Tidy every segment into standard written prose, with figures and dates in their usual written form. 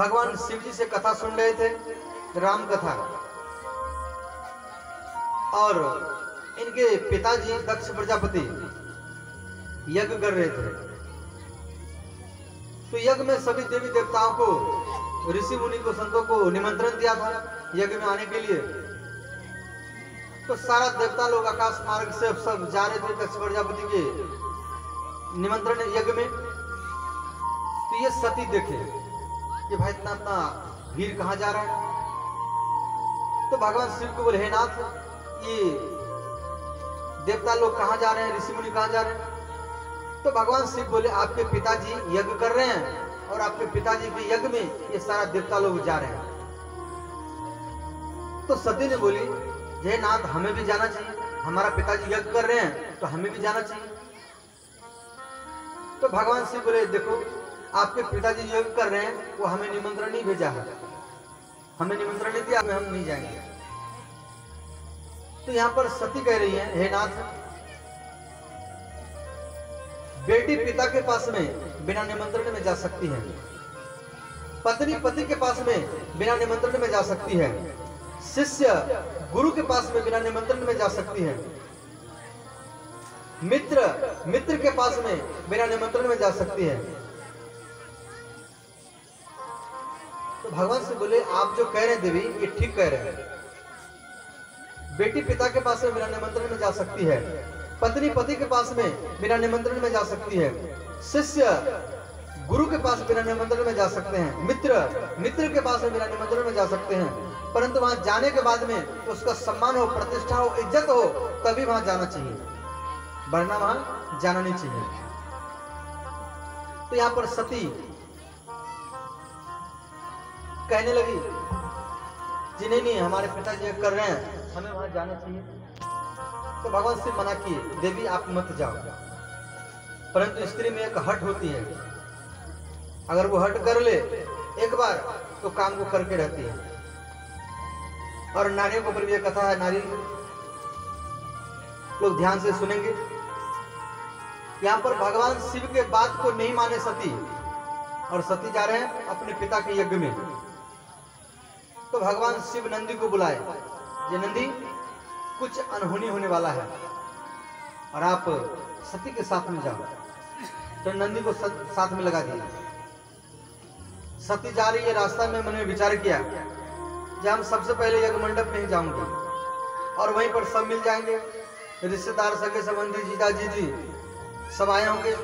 भगवान शिव जी से कथा सुन रहे थे, राम कथा, और इनके पिताजी दक्ष प्रजापति यज्ञ कर रहे थे। तो यज्ञ में सभी देवी देवताओं को, ऋषि मुनि को, संतों को निमंत्रण दिया था यज्ञ में आने के लिए। तो सारा देवता लोग आकाश मार्ग से सब जा रहे थे दक्ष प्रजापति के निमंत्रण यज्ञ में। तो ये सती देखे कि भाई इतना इतना भीड़ कहां जा रहा है। तो भगवान शिव को बोले, हे नाथ, ये देवता लोग कहां जा रहे हैं, ऋषि मुनि कहां जा रहे हैं। तो भगवान शिव बोले, आपके पिताजी यज्ञ कर रहे हैं और आपके पिताजी के यज्ञ में ये सारा देवता लोग जा रहे हैं। तो सती ने बोली, हे नाथ, हमें भी जाना चाहिए, हमारा पिताजी यज्ञ कर रहे हैं तो हमें भी जाना चाहिए। तो भगवान शिव बोले, देखो, आपके पिताजी यज्ञ कर रहे हैं, वो हमें निमंत्रण नहीं भेजा है, हमें निमंत्रण नहीं दिया, हम नहीं जाएंगे। तो यहां पर सती कह रही है, हे नाथ, बेटी पिता के पास में बिना निमंत्रण में जा सकती है, पत्नी पति के पास में बिना निमंत्रण में जा सकती है, शिष्य गुरु के पास में बिना निमंत्रण में जा सकती है, मित्र मित्र के पास में बिना निमंत्रण में जा सकती है। तो भगवान से बोले, आप जो कह रहे हैं देवी, ये ठीक कह रहे हैं। बेटी पिता के पास में बिना निमंत्रण में जा सकती है, पत्नी पति के पास में बिना निमंत्रण में जा सकती है, शिष्य गुरु के पास बिना निमंत्रण में जा सकते हैं, मित्र मित्र के पास में बिना निमंत्रण में जा सकते हैं। परंतु वहां जाने के बाद में उसका सम्मान हो, प्रतिष्ठा हो, इज्जत हो, तभी वहां जाना चाहिए, वरना वहां जाना नहीं चाहिए। तो यहां पर सती कहने लगी, जी नहीं, हमारे पिताजी कर रहे हैं, हमें वहां जाना चाहिए। तो भगवान से मना किए, देवी आप मत जाओ। परंतु स्त्री में एक हट होती है, अगर वो हट कर ले एक बार तो काम को करके रहती है। और नारियों के ऊपर भी कथा है, नारी लोग ध्यान से सुनेंगे। यहां पर भगवान शिव के बात को नहीं माने सती, और सती जा रहे हैं अपने पिता के यज्ञ में। तो भगवान शिव नंदी को बुलाए, ये नंदी, कुछ अनहोनी होने वाला है और आप सती के साथ में जाओ। तो नंदी को साथ में लगा दिया। सती जा रही है, रास्ता में मैंने विचार किया कि हम सबसे पहले यज्ञ मंडप में ही जाऊंगे और वहीं पर सब मिल जाएंगे, रिश्तेदार, सगे संबंधी, जीजा जीजी सब आए होंगे,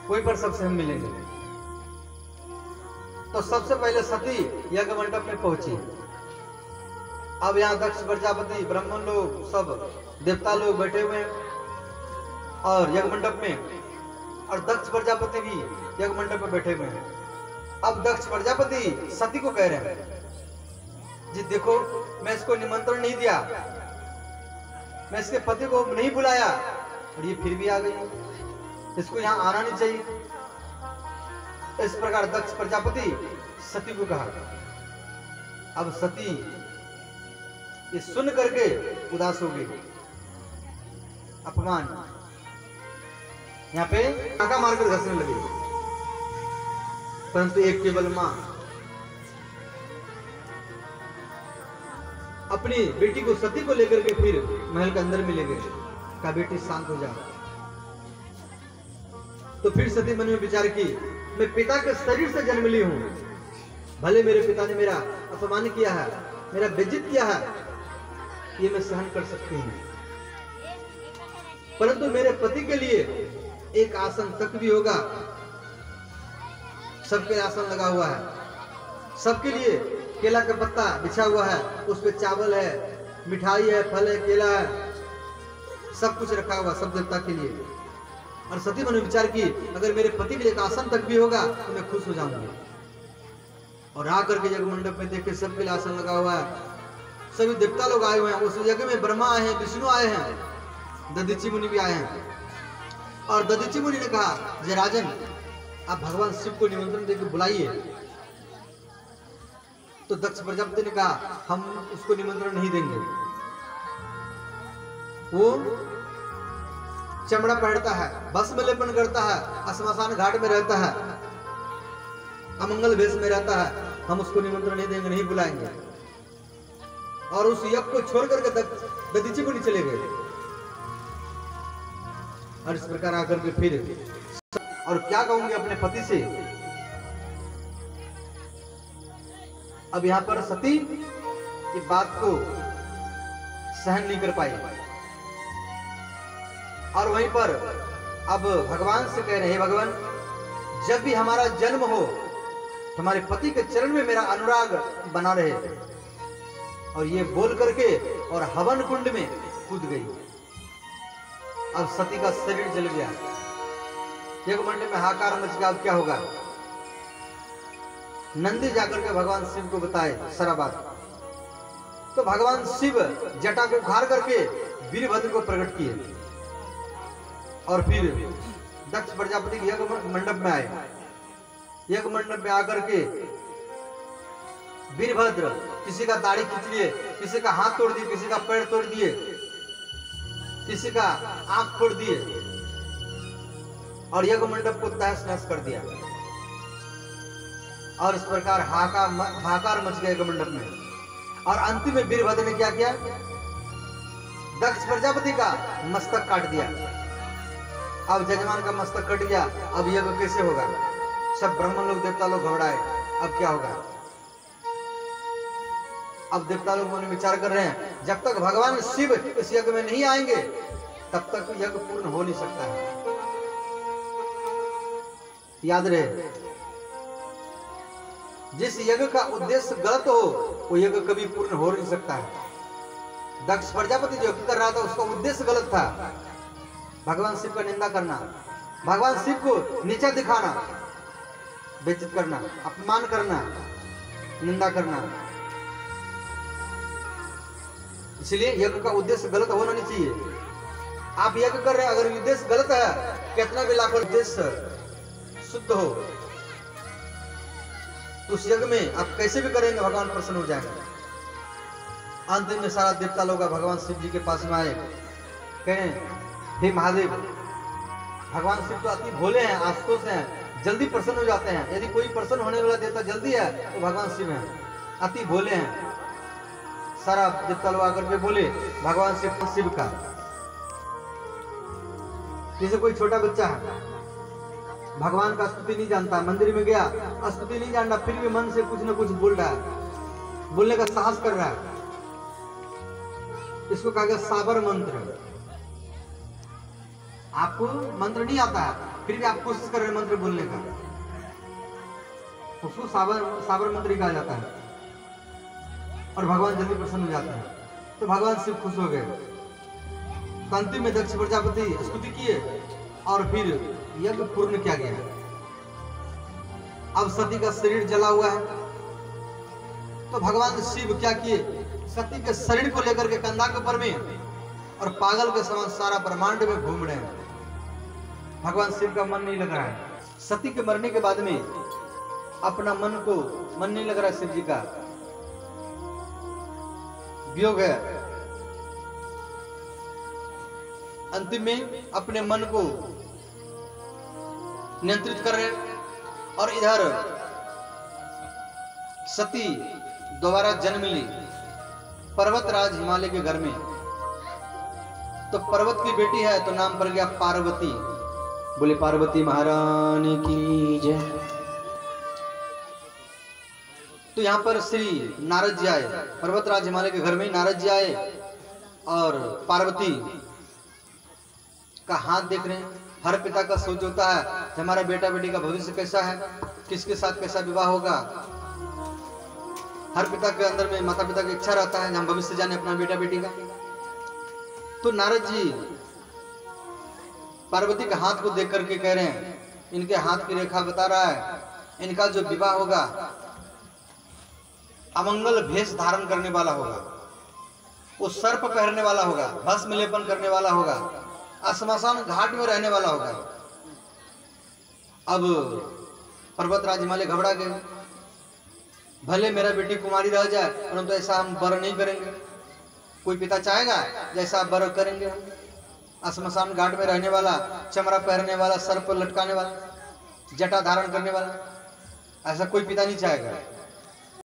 वहीं पर सबसे हम मिलेंगे। तो सबसे पहले सती यज्ञ मंडप में पहुंची। अब यहाँ दक्ष प्रजापति, ब्राह्मण लोग, सब देवता लोग बैठे हुए हैं और यज्ञ मंडप में, और दक्ष प्रजापति भी यज्ञ मंडप में बैठे हुए हैं। अब दक्ष प्रजापति सती को कह रहे हैं, जी देखो, मैं इसको निमंत्रण नहीं दिया, मैं इसके पति को नहीं बुलाया और ये फिर भी आ गई, इसको यहाँ आना नहीं चाहिए। इस प्रकार दक्ष प्रजापति सती को कहा। अब सती ये सुन करके उदास हो गई, अपमान, यहाँ पे टाका मारकर घसने लगी। परंतु एक केवल मां अपनी बेटी को, सती को लेकर के फिर महल के अंदर में ले गए, कहा बेटी शांत हो जा। तो फिर सती मन में विचार की, मैं पिता के शरीर से जन्म ली हूं, भले मेरे पिता ने मेरा अपमान किया है, मेरा बेइज्जत किया है, ये मैं सहन कर सकती हूँ, परंतु मेरे पति के लिए एक आसन तक भी होगा, सबके आसन लगा हुआ है, सबके लिए केला का पत्ता बिछा हुआ है, उस पे चावल है, मिठाई है, फल है, केला है, सब कुछ रखा हुआ सब देवता के लिए। और सती मन में विचार की, अगर मेरे पति के लिए एक आसन तक भी होगा तो मैं खुश हो जाऊंगी। और आकर के यज्ञ मंडप में देखे सबके लिए आसन लगा हुआ है, सभी देवता लोग आए हुए हैं। उस यज्ञ में ब्रह्मा आए हैं, विष्णु आए हैं, दधीचि मुनि भी आए हैं। और दधीचि मुनि ने कहा, जय राजन, आप भगवान शिव को निमंत्रण देकर बुलाइए। तो दक्ष प्रजापति ने कहा, हम उसको निमंत्रण नहीं देंगे, वो चमड़ा पहनता है, भस्म लेपन करता है, श्मशान घाट में रहता है, अमंगल भेष में रहता है, हम उसको निमंत्रण नहीं देंगे, नहीं बुलाएंगे। और उस यज्ञ को छोड़ करके दधीची मुनि चले गए। और इस प्रकार आकर के फिर और क्या कहूंगे अपने पति से। अब यहां पर सती की बात को सहन नहीं कर पाई और वहीं पर अब भगवान से कह रहे हैं, भगवान जब भी हमारा जन्म हो तुम्हारे पति के चरण में मेरा अनुराग बना रहे। और ये बोल करके और हवन कुंड में कूद गई। अब सती का शरीर जल गया, एक मंडल में हाहाकार मच गया। अब क्या होगा? नंदी जाकर के भगवान शिव को बताए सारा बात। तो भगवान शिव जटा को उखाड़ करके वीरभद्र को प्रकट किए और फिर दक्ष प्रजापति के यज्ञ मंडप में आए। यज्ञ मंडप में आकर के वीरभद्र किसी का दाढ़ी खींच लिए, किसी का हाथ तोड़ दिए, किसी का पैर तोड़ दिए, किसी का आंख फोड़ दिए और यज्ञ मंडप को तहस नहस कर दिया। और इस प्रकार हाहाकार मच गया यज्ञ मंडप में। और अंतिम में वीरभद्र ने क्या किया? दक्ष प्रजापति का मस्तक काट दिया। अब जजमान का मस्तक कट गया, अब यज्ञ कैसे होगा? सब ब्राह्मण लोग देवता लोग घबराए, अब क्या होगा? अब देवता लोग मन विचार कर रहे हैं, जब तक भगवान शिव इस यज्ञ में नहीं आएंगे तब तक यज्ञ पूर्ण हो नहीं सकता है। याद रहे, जिस यज्ञ का उद्देश्य गलत हो वो यज्ञ कभी पूर्ण हो नहीं सकता है। दक्ष प्रजापति जो कर रहा था उसका उद्देश्य गलत था, भगवान शिव का निंदा करना, भगवान शिव को नीचा दिखाना, बेइज्जत करना, अपमान करना, निंदा करना। इसलिए यज्ञ का उद्देश्य गलत होना नहीं चाहिए। आप यज्ञ कर रहे हैं, अगर उद्देश्य गलत है, कितना भी लाखों उद्देश्य शुद्ध हो, तो उस यज्ञ में आप कैसे भी करेंगे भगवान प्रसन्न हो जाएंगे। अंतिम में सारा देवता लोग भगवान शिव जी के पास में आए, कहें हे महादेव, भगवान शिव तो अति भोले हैं, आशुतोष हैं, जल्दी प्रसन्न हो जाते हैं। यदि कोई प्रसन्न होने वाला देवता जल्दी है तो भगवान शिव हैं, अति भोले हैं। सारा देवता लोग आकर के बोले भगवान शिव का। जैसे कोई छोटा बच्चा है, भगवान का स्तुति नहीं जानता, मंदिर में गया, स्तुति नहीं जानता, फिर भी मन से कुछ न कुछ बोल रहा है, बोलने का साहस कर रहा है। इसको कहा गया साबर मंत्र। आपको मंत्र नहीं आता है, फिर भी आप कोशिश कर रहे हैं मंत्र बोलने का, उसको साबर मंत्र कहा जाता है। और भगवान जल्दी प्रसन्न हो जाते हैं। तो भगवान शिव खुश हो गए। तो अंतिम में दक्ष प्रजापति स्तुति किए और फिर यज्ञ पूर्ण किया गया। अब सती का शरीर जला हुआ है, तो भगवान शिव क्या किए? सती के शरीर को लेकर के कंधा के ऊपर में और पागल के समान सारा ब्रह्मांड में घूम रहे हैं। भगवान शिव का मन नहीं लग रहा है। सती के मरने के बाद में अपना मन नहीं लग रहा है, शिव जी का वियोग है। अंतिम में अपने मन को नियंत्रित कर रहे हैं। और इधर सती दोबारा जन्म ली पर्वतराज हिमालय के घर में। तो पर्वत की बेटी है तो नाम पड़ गया पार्वती। बोले पार्वती महारानी की जय। तो यहाँ पर श्री नारद जी आए, पर्वतराज हिमालय के घर में नारद जी आए और पार्वती का हाथ देख रहे हैं। हर पिता का सोच होता है कि हमारा बेटा बेटी का भविष्य कैसा है, किसके साथ कैसा विवाह होगा। हर पिता के अंदर में माता पिता की इच्छा रहता है हम भविष्य जाने अपना बेटा बेटी का। तो नारद जी पार्वती के हाथ को देख करके कह रहे हैं, इनके हाथ की रेखा बता रहा है इनका जो विवाह होगा अमंगल भेष धारण करने वाला होगा, वो सर्प पहनने वाला होगा, भस्म लेपन करने वाला होगा, श्मशान घाट में रहने वाला होगा। अब पर्वतराज हिमालय घबरा गए, भले मेरा बेटी कुमारी रह जाए परंतु तो ऐसा हम वर नहीं करेंगे। कोई पिता चाहेगा जैसा आप वर करेंगे। श्मशान घाट में रहने वाला, चमड़ा पहनने वाला, सर्प लटकाने वाला, जटा धारण करने वाला, ऐसा कोई पिता नहीं चाहेगा।